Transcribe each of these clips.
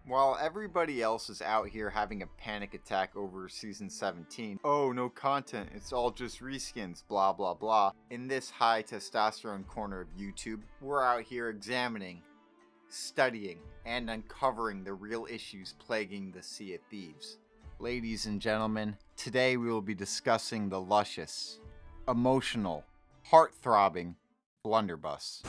While everybody else is out here having a panic attack over Season 17, oh no content, it's all just reskins, blah blah blah, in this high testosterone corner of YouTube, we're out here examining, studying, and uncovering the real issues plaguing the Sea of Thieves. Ladies and gentlemen, today we will be discussing the luscious, emotional, heart-throbbing Blunderbuss.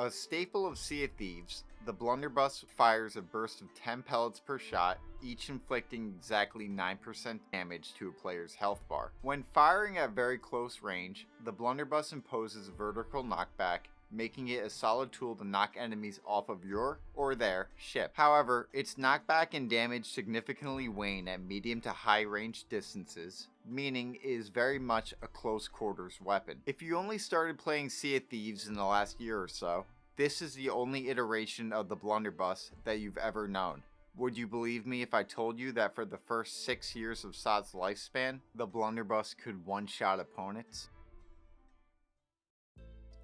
A staple of Sea of Thieves, the Blunderbuss fires a burst of 10 pellets per shot, each inflicting exactly 9% damage to a player's health bar. When firing at very close range, the Blunderbuss imposes vertical knockback, making it a solid tool to knock enemies off of your or their ship. However, its knockback and damage significantly wane at medium to high range distances, meaning it is very much a close quarters weapon. If you only started playing Sea of Thieves in the last year or so, this is the only iteration of the Blunderbuss that you've ever known. Would you believe me if I told you that for the first 6 years of SOT's lifespan, the Blunderbuss could one-shot opponents?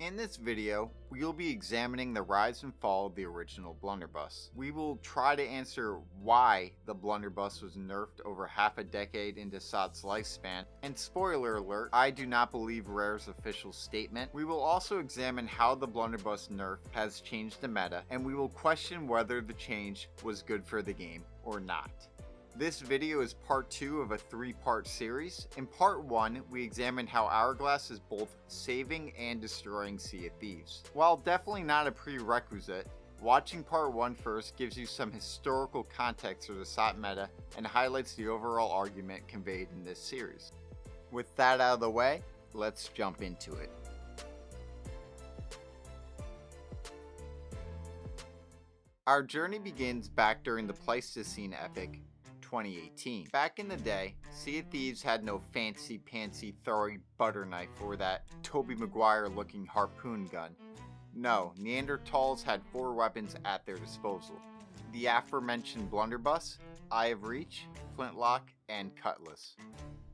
In this video, we will be examining the rise and fall of the original Blunderbuss. We will try to answer why the Blunderbuss was nerfed over half a decade into SOT's lifespan, and spoiler alert, I do not believe Rare's official statement. We will also examine how the Blunderbuss nerf has changed the meta, and we will question whether the change was good for the game or not. This video is part 2 of a 3-part series. In part 1, we examined how Hourglass is both saving and destroying Sea of Thieves. While definitely not a prerequisite, watching part 1 first gives you some historical context of the SOT meta and highlights the overall argument conveyed in this series. With that out of the way, let's jump into it. Our journey begins back during the Pleistocene epic, 2018. Back in the day, Sea of Thieves had no fancy-pantsy throwing butter knife or that Tobey Maguire looking harpoon gun. No, Neanderthals had 4 weapons at their disposal. The aforementioned Blunderbuss, Eye of Reach, Flintlock, and Cutlass.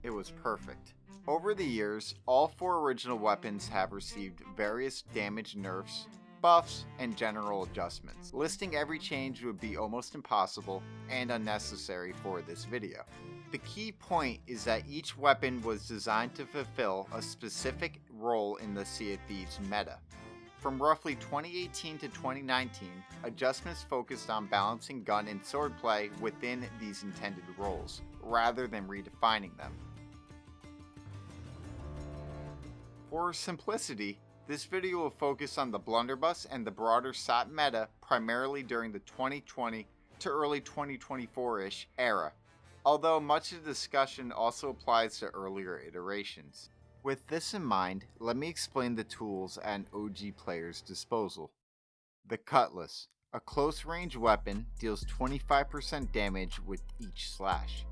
It was perfect. Over the years, all 4 original weapons have received various damage nerfs, buffs, and general adjustments. Listing every change would be almost impossible and unnecessary for this video. The key point is that each weapon was designed to fulfill a specific role in the Sea of Thieves meta. From roughly 2018 to 2019, adjustments focused on balancing gun and sword play within these intended roles, rather than redefining them. For simplicity, this video will focus on the Blunderbuss and the broader SOT meta primarily during the 2020 to early 2024-ish era, although much of the discussion also applies to earlier iterations. With this in mind, let me explain the tools at an OG player's disposal. The Cutlass, a close-range weapon, deals 25% damage with each slash.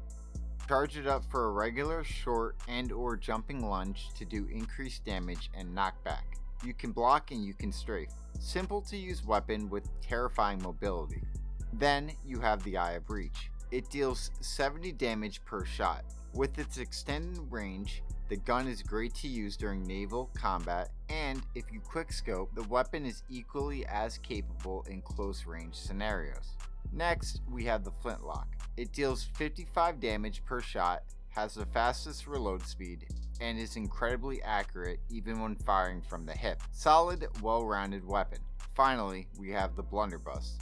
Charge it up for a regular, short, and/or jumping lunge to do increased damage and knockback. You can block and you can strafe. Simple to use weapon with terrifying mobility. Then you have the Eye of Reach. It deals 70 damage per shot. With its extended range, the gun is great to use during naval combat, and if you quickscope, the weapon is equally as capable in close range scenarios. Next, we have the Flintlock. It deals 55 damage per shot, has the fastest reload speed, and is incredibly accurate even when firing from the hip. Solid, well-rounded weapon. Finally, we have the Blunderbuss.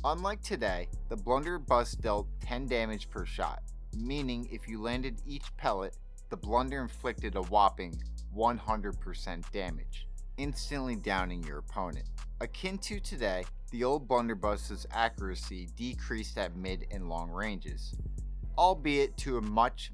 Unlike today, the Blunderbuss dealt 10 damage per shot, meaning if you landed each pellet, the Blunder inflicted a whopping 100% damage, instantly downing your opponent. Akin to today, the old Blunderbuss's accuracy decreased at mid and long ranges, albeit to a much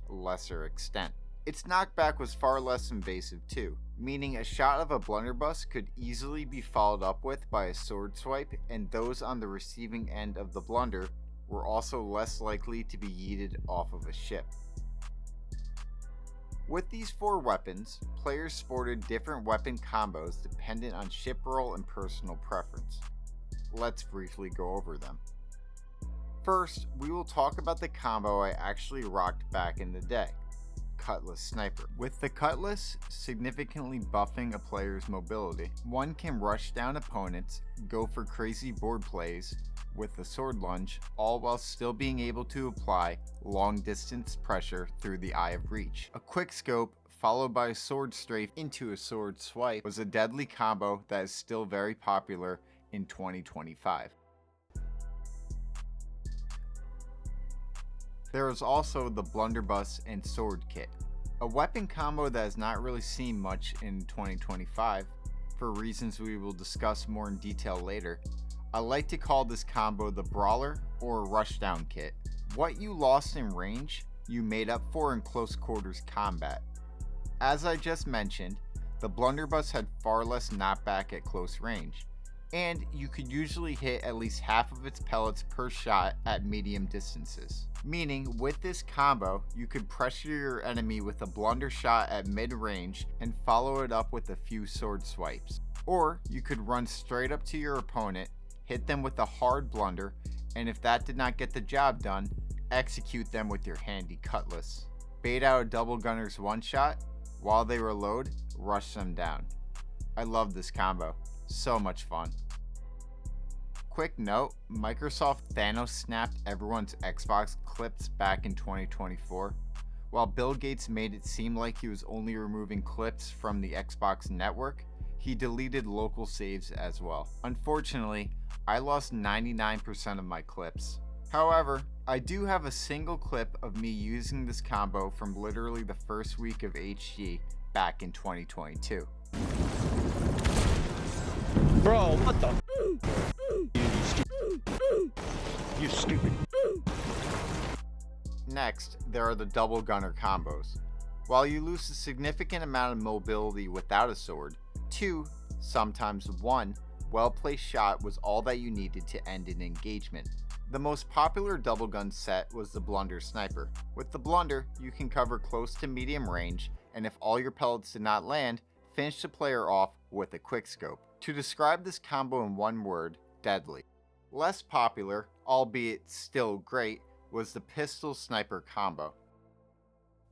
lesser extent. Its knockback was far less invasive too, meaning a shot of a Blunderbuss could easily be followed up with by a sword swipe, and those on the receiving end of the Blunder were also less likely to be yeeted off of a ship. With these 4 weapons, players sported different weapon combos dependent on ship role and personal preference. Let's briefly go over them. First, we will talk about the combo I actually rocked back in the day. Cutlass Sniper. With the Cutlass significantly buffing a player's mobility, one can rush down opponents, go for crazy board plays with the sword lunge, all while still being able to apply long distance pressure through the eye of reach. A quick scope followed by a sword strafe into a sword swipe was a deadly combo that is still very popular in 2025. There is also the Blunderbuss and Sword Kit, a weapon combo that has not really seen much in 2025 for reasons we will discuss more in detail later. I like to call this combo the Brawler or Rushdown Kit. What you lost in range, you made up for in close quarters combat. As I just mentioned, the Blunderbuss had far less knockback at close range, and you could usually hit at least half of its pellets per shot at medium distances. Meaning, with this combo, you could pressure your enemy with a blunder shot at mid-range and follow it up with a few sword swipes. Or, you could run straight up to your opponent, hit them with a hard blunder, and if that did not get the job done, execute them with your handy Cutlass. Bait out a double gunner's one-shot, while they reload, rush them down. I love this combo. So much fun. Quick note, Microsoft Thanos snapped everyone's Xbox clips back in 2024. While Bill Gates made it seem like he was only removing clips from the Xbox network, he deleted local saves as well. Unfortunately, I lost 99% of my clips. However, I do have a single clip of me using this combo from literally the first week of HG back in 2022. Bro, what the? You stupid. Next, there are the double gunner combos. While you lose a significant amount of mobility without a sword, 2, sometimes 1, well-placed shot was all that you needed to end an engagement. The most popular double gun set was the Blunder Sniper. With the Blunder, you can cover close to medium range, and if all your pellets did not land, finish the player off with a quick scope. To describe this combo in one word, deadly. Less popular, albeit still great, was the Pistol Sniper combo.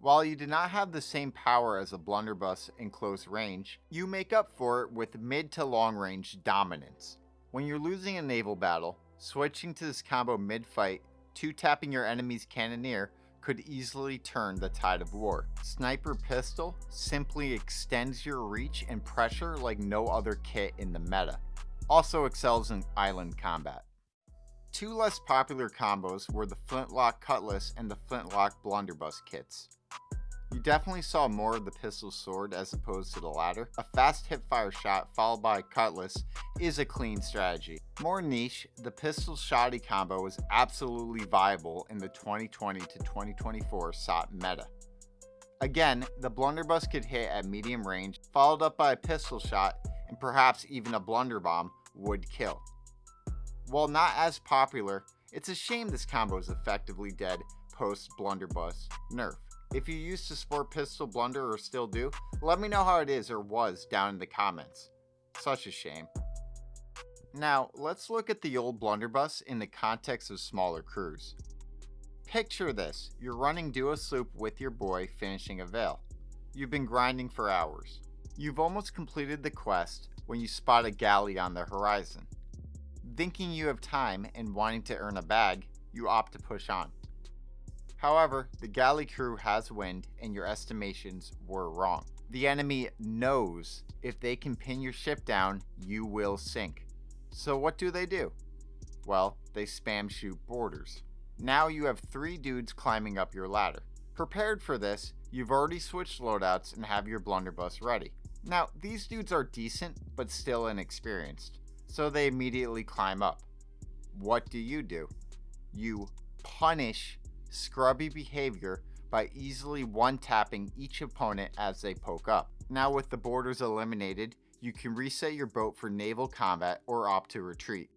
While you did not have the same power as a Blunderbuss in close range, you make up for it with mid to long range dominance. When you're losing a naval battle, switching to this combo mid-fight, 2-tapping your enemy's cannoneer could easily turn the tide of war. Sniper Pistol simply extends your reach and pressure like no other kit in the meta. Also excels in island combat. 2 less popular combos were the Flintlock Cutlass and the Flintlock Blunderbuss kits. You definitely saw more of the pistol sword as opposed to the latter. A fast hipfire shot followed by a Cutlass is a clean strategy. More niche, the pistol shoddy combo was absolutely viable in the 2020 to 2024 SOT meta. Again, the Blunderbuss could hit at medium range, followed up by a pistol shot, and perhaps even a Blunderbomb would kill. While not as popular, it's a shame this combo is effectively dead post Blunderbuss nerf. If you used to sport pistol blunder or still do, let me know how it is or was down in the comments. Such a shame. Now, let's look at the old Blunderbuss in the context of smaller crews. Picture this, you're running duo sloop with your boy finishing a veil. You've been grinding for hours. You've almost completed the quest when you spot a galley on the horizon. Thinking you have time and wanting to earn a bag, you opt to push on. However, the galley crew has wind and your estimations were wrong. The enemy knows if they can pin your ship down, you will sink. So what do? Well, they spam shoot boarders. Now you have 3 dudes climbing up your ladder. Prepared for this, you've already switched loadouts and have your Blunderbuss ready. Now, these dudes are decent, but still inexperienced, so they immediately climb up. What do? You punish scrubby behavior by easily one-tapping each opponent as they poke up. Now with the boarders eliminated, you can reset your boat for naval combat or opt to retreat.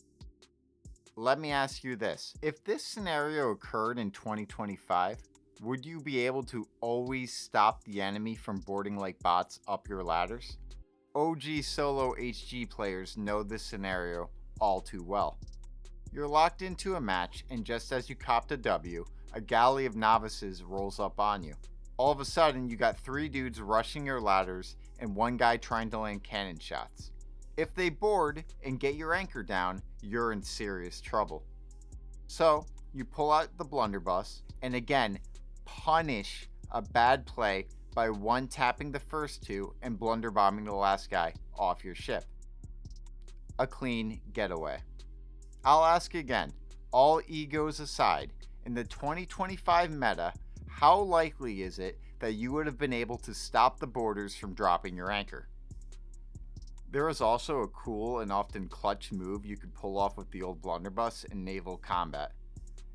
Let me ask you this, if this scenario occurred in 2025, would you be able to always stop the enemy from boarding like bots up your ladders? OG solo HG players know this scenario all too well. You're locked into a match, and just as you copped a W, a galley of novices rolls up on you. All of a sudden, you got 3 dudes rushing your ladders and 1 guy trying to land cannon shots. If they board and get your anchor down, you're in serious trouble. So, you pull out the blunderbuss and again, punish a bad play by one-tapping the first 2 and blunderbombing the last guy off your ship. A clean getaway. I'll ask again, all egos aside, in the 2025 meta, how likely is it that you would have been able to stop the boarders from dropping your anchor? There is also a cool and often clutch move you could pull off with the old blunderbuss in naval combat.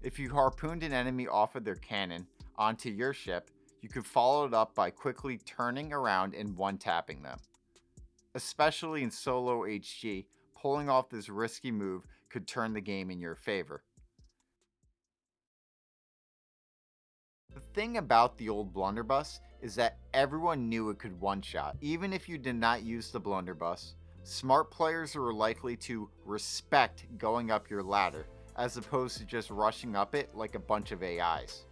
If you harpooned an enemy off of their cannon onto your ship, you could follow it up by quickly turning around and one-tapping them. Especially in solo HG, pulling off this risky move could turn the game in your favor. The thing about the old blunderbuss is that everyone knew it could one-shot. Even if you did not use the blunderbuss, smart players were likely to respect going up your ladder, as opposed to just rushing up it like a bunch of AIs.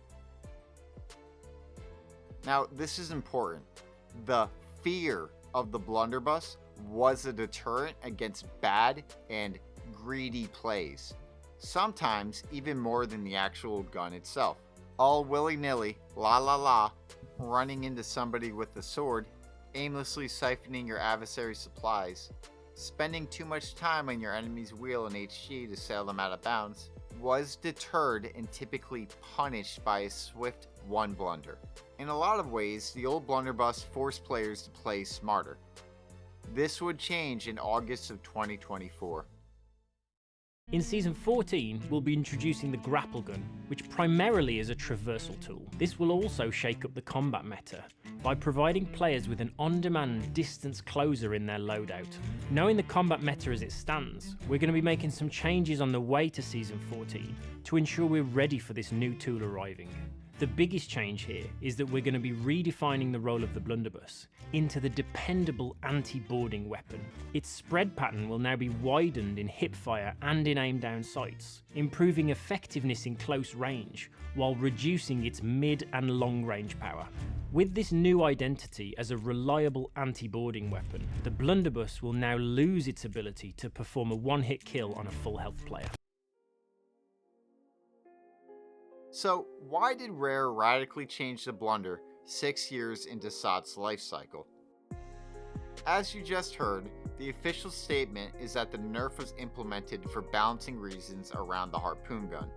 Now, this is important. The fear of the blunderbuss was a deterrent against bad and greedy plays, sometimes even more than the actual gun itself. All willy-nilly, running into somebody with a sword, aimlessly siphoning your adversary's supplies, spending too much time on your enemy's wheel in HG to sail them out of bounds, was deterred and typically punished by a swift one blunder. In a lot of ways, the old blunderbuss forced players to play smarter. This would change in August of 2024. In Season 14, we'll be introducing the grapple gun, which primarily is a traversal tool. This will also shake up the combat meta by providing players with an on-demand distance closer in their loadout. Knowing the combat meta as it stands, we're going to be making some changes on the way to Season 14 to ensure we're ready for this new tool arriving. The biggest change here is that we're going to be redefining the role of the blunderbuss into the dependable anti-boarding weapon. Its spread pattern will now be widened in hipfire and in aim-down sights, improving effectiveness in close range while reducing its mid and long-range power. With this new identity as a reliable anti-boarding weapon, the blunderbuss will now lose its ability to perform a one-hit kill on a full health player. So, why did Rare radically change the blunder 6 years into SOT's life cycle? As you just heard, the official statement is that the nerf was implemented for balancing reasons around the harpoon gun.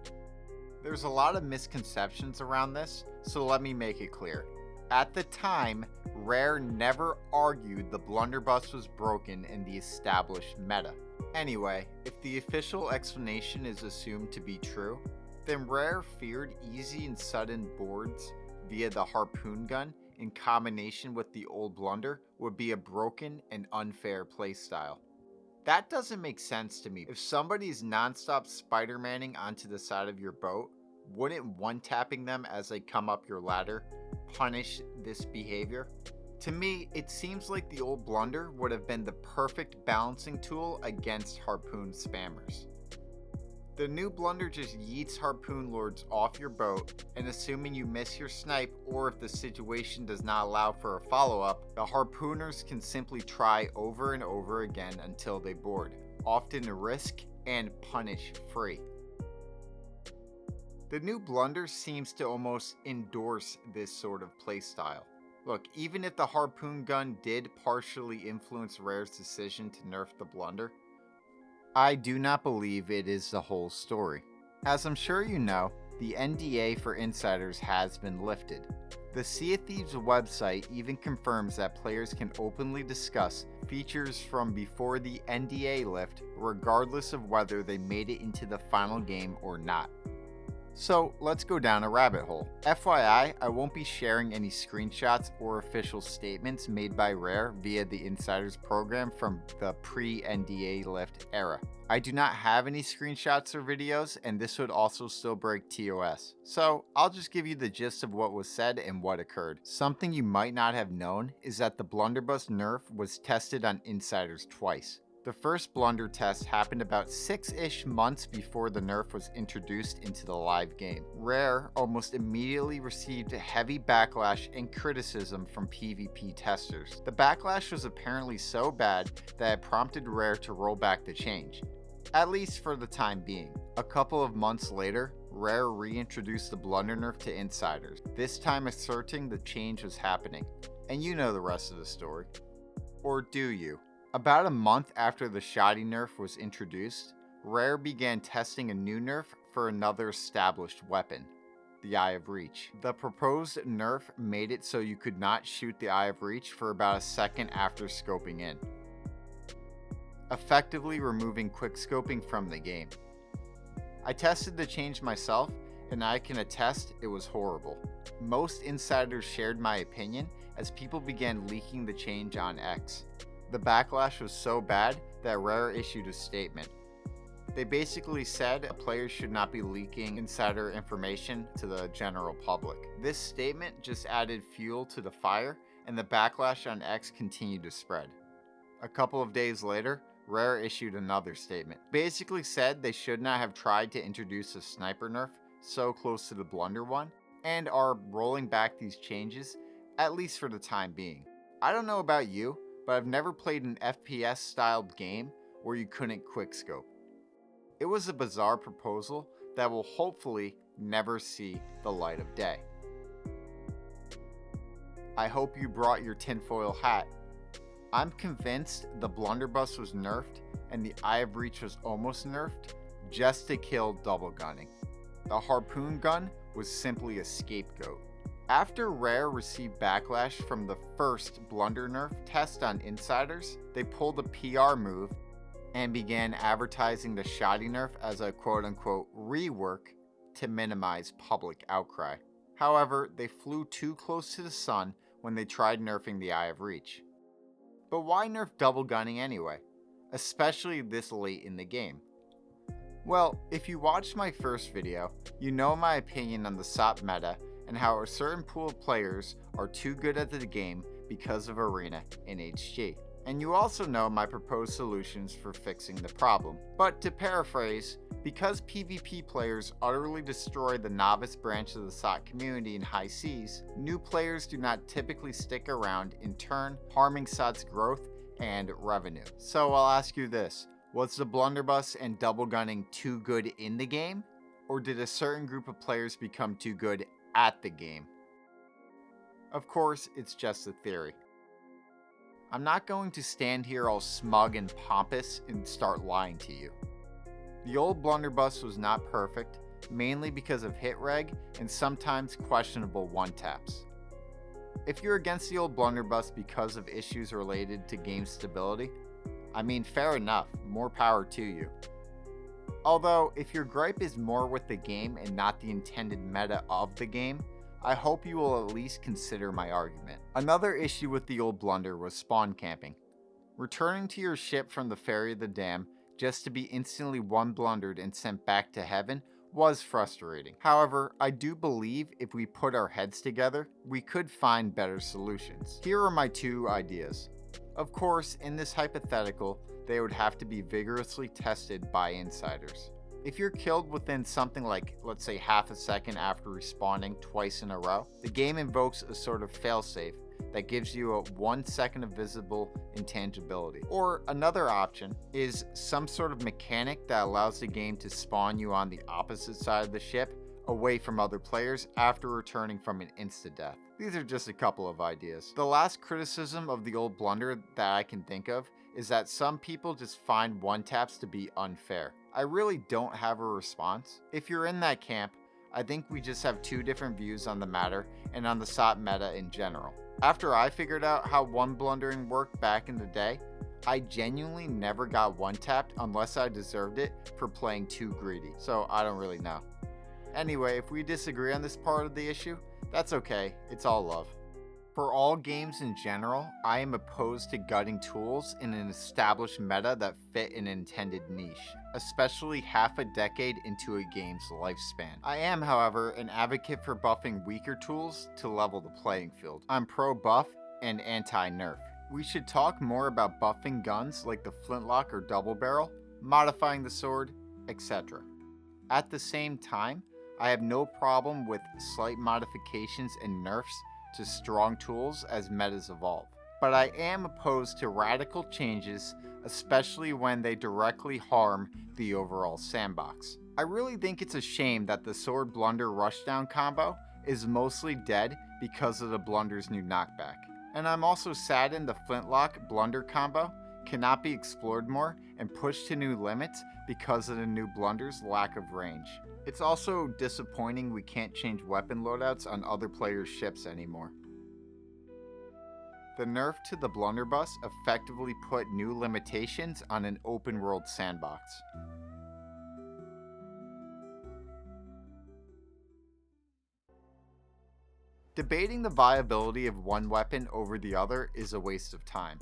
There's a lot of misconceptions around this, so let me make it clear. At the time, Rare never argued the blunderbuss was broken in the established meta. Anyway, if the official explanation is assumed to be true, then Rare feared easy and sudden boards via the harpoon gun in combination with the old blunder would be a broken and unfair playstyle. That doesn't make sense to me. If somebody's non-stop Spider-Manning onto the side of your boat, wouldn't one-tapping them as they come up your ladder punish this behavior? To me, it seems like the old blunder would have been the perfect balancing tool against harpoon spammers. The new blunder just yeets harpoon lords off your boat, and assuming you miss your snipe or if the situation does not allow for a follow-up, the harpooners can simply try over and over again until they board, often risk and punish free. The new blunder seems to almost endorse this sort of playstyle. Look, even if the harpoon gun did partially influence Rare's decision to nerf the blunder, I do not believe it is the whole story. As I'm sure you know, the NDA for insiders has been lifted. The Sea of Thieves website even confirms that players can openly discuss features from before the NDA lift, regardless of whether they made it into the final game or not. So let's go down a rabbit hole. FYI, I won't be sharing any screenshots or official statements made by Rare via the Insiders program from the pre-NDA lift era. I do not have any screenshots or videos, and this would also still break TOS. So I'll just give you the gist of what was said and what occurred. Something you might not have known is that the Blunderbuss nerf was tested on Insiders twice. The first blunder test happened about 6-ish months before the nerf was introduced into the live game. Rare almost immediately received heavy backlash and criticism from PvP testers. The backlash was apparently so bad that it prompted Rare to roll back the change, at least for the time being. A couple of months later, Rare reintroduced the blunder nerf to insiders, this time asserting the change was happening. And you know the rest of the story. Or do you? About a month after the shoddy nerf was introduced, Rare began testing a new nerf for another established weapon, the Eye of Reach. The proposed nerf made it so you could not shoot the Eye of Reach for about a second after scoping in, effectively removing quickscoping from the game. I tested the change myself, and I can attest it was horrible. Most insiders shared my opinion as people began leaking the change on X. The backlash was so bad that Rare issued a statement. They basically said players should not be leaking insider information to the general public. This statement just added fuel to the fire, and the backlash on X continued to spread. A couple of days later, Rare issued another statement. Basically said they should not have tried to introduce a sniper nerf so close to the blunder one, and are rolling back these changes, at least for the time being. I don't know about you, but I've never played an FPS styled game where you couldn't quickscope. It was a bizarre proposal that will hopefully never see the light of day. I hope you brought your tinfoil hat. I'm convinced the Blunderbuss was nerfed and the Eye of Reach was almost nerfed just to kill double gunning. The harpoon gun was simply a scapegoat. After Rare received backlash from the first blunder nerf test on insiders, they pulled a PR move and began advertising the shoddy nerf as a quote-unquote rework to minimize public outcry. However, they flew too close to the sun when they tried nerfing the Eye of Reach. But why nerf double gunning anyway, especially this late in the game? Well, if you watched my first video, you know my opinion on the SOP meta and how a certain pool of players are too good at the game because of Arena and HG. And you also know my proposed solutions for fixing the problem. But to paraphrase, because PvP players utterly destroy the novice branch of the SOC community in high seas, new players do not typically stick around, in turn harming SOC's growth and revenue. So I'll ask you this, was the Blunderbuss and double gunning too good in the game? Or did a certain group of players become too good at the game? Of course, it's just a theory. I'm not going to stand here all smug and pompous and start lying to you. The old Blunderbuss was not perfect, mainly because of hit reg and sometimes questionable one-taps. If you're against the old Blunderbuss because of issues related to game stability, I mean, fair enough, more power to you. Although, if your gripe is more with the game and not the intended meta of the game, I hope you will at least consider my argument. Another issue with the old blunder was spawn camping. Returning to your ship from the Ferry of the Dam just to be instantly one blundered and sent back to heaven was frustrating. However, I do believe if we put our heads together, we could find better solutions. Here are my two ideas. Of course, in this hypothetical, they would have to be vigorously tested by insiders. If you're killed within something like, let's say, half a second after respawning twice in a row, the game invokes a sort of failsafe that gives you a 1 second of visible intangibility. Or another option is some sort of mechanic that allows the game to spawn you on the opposite side of the ship, away from other players after returning from an insta-death. These are just a couple of ideas. The last criticism of the old blunder that I can think of is that some people just find one-taps to be unfair. I really don't have a response. If you're in that camp, I think we just have two different views on the matter and on the SOP meta in general. After I figured out how one blundering worked back in the day, I genuinely never got one-tapped unless I deserved it for playing too greedy, so I don't really know. Anyway, if we disagree on this part of the issue, that's okay, it's all love. For all games in general, I am opposed to gutting tools in an established meta that fit an intended niche, especially half a decade into a game's lifespan. I am, however, an advocate for buffing weaker tools to level the playing field. I'm pro-buff and anti-nerf. We should talk more about buffing guns like the flintlock or double barrel, modifying the sword, etc. At the same time, I have no problem with slight modifications and nerfs to strong tools as metas evolve. But I am opposed to radical changes, especially when they directly harm the overall sandbox. I really think it's a shame that the sword blunder rushdown combo is mostly dead because of the blunder's new knockback. And I'm also saddened the flintlock blunder combo cannot be explored more and pushed to new limits because of the new blunder's lack of range. It's also disappointing we can't change weapon loadouts on other players' ships anymore. The nerf to the Blunderbuss effectively put new limitations on an open world sandbox. Debating the viability of one weapon over the other is a waste of time.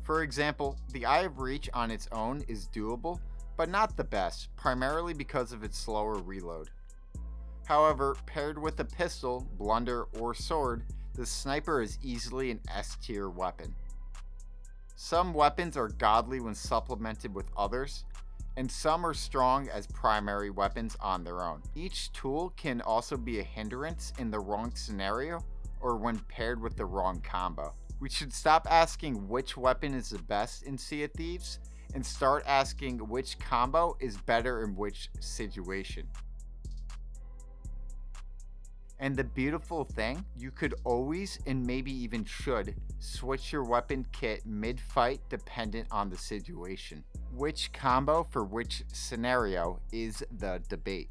For example, the Eye of Reach on its own is doable, but not the best, primarily because of its slower reload. However, paired with a pistol, blunder, or sword, the sniper is easily an S-tier weapon. Some weapons are godly when supplemented with others, and some are strong as primary weapons on their own. Each tool can also be a hindrance in the wrong scenario or when paired with the wrong combo. We should stop asking which weapon is the best in Sea of Thieves and start asking which combo is better in which situation. And the beautiful thing, you could always and maybe even should switch your weapon kit mid-fight dependent on the situation. Which combo for which scenario is the debate.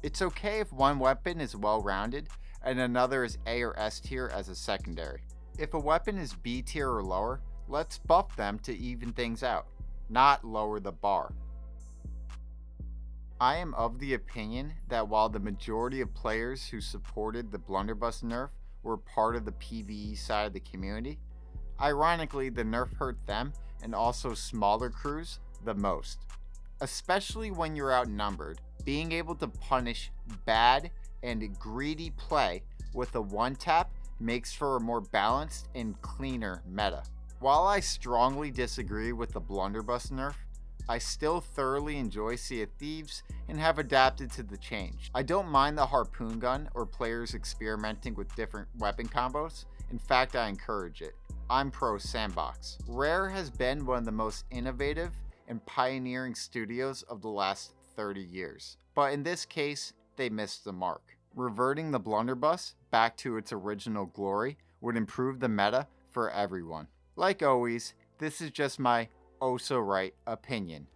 It's okay if one weapon is well-rounded and another is A or S tier as a secondary. If a weapon is B tier or lower, let's buff them to even things out, not lower the bar. I am of the opinion that while the majority of players who supported the Blunderbuss nerf were part of the PvE side of the community, ironically the nerf hurt them and also smaller crews the most. Especially when you're outnumbered, being able to punish bad and greedy play with a one-tap makes for a more balanced and cleaner meta. While I strongly disagree with the Blunderbuss nerf, I still thoroughly enjoy Sea of Thieves and have adapted to the change. I don't mind the harpoon gun or players experimenting with different weapon combos. In fact, I encourage it. I'm pro sandbox. Rare has been one of the most innovative and pioneering studios of the last 30 years. But in this case, they missed the mark. Reverting the Blunderbuss back to its original glory would improve the meta for everyone. Like always, this is just my oh-so-right opinion.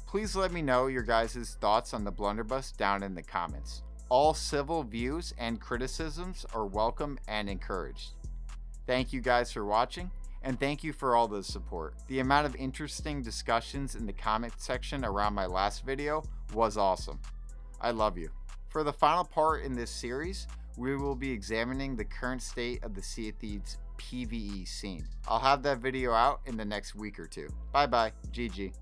Please let me know your guys' thoughts on the Blunderbuss down in the comments. All civil views and criticisms are welcome and encouraged. Thank you guys for watching, and thank you for all the support. The amount of interesting discussions in the comment section around my last video was awesome. I love you. For the final part in this series, we will be examining the current state of the Sea of Thieves PvE scene. I'll have that video out in the next week or two. Bye bye, GG.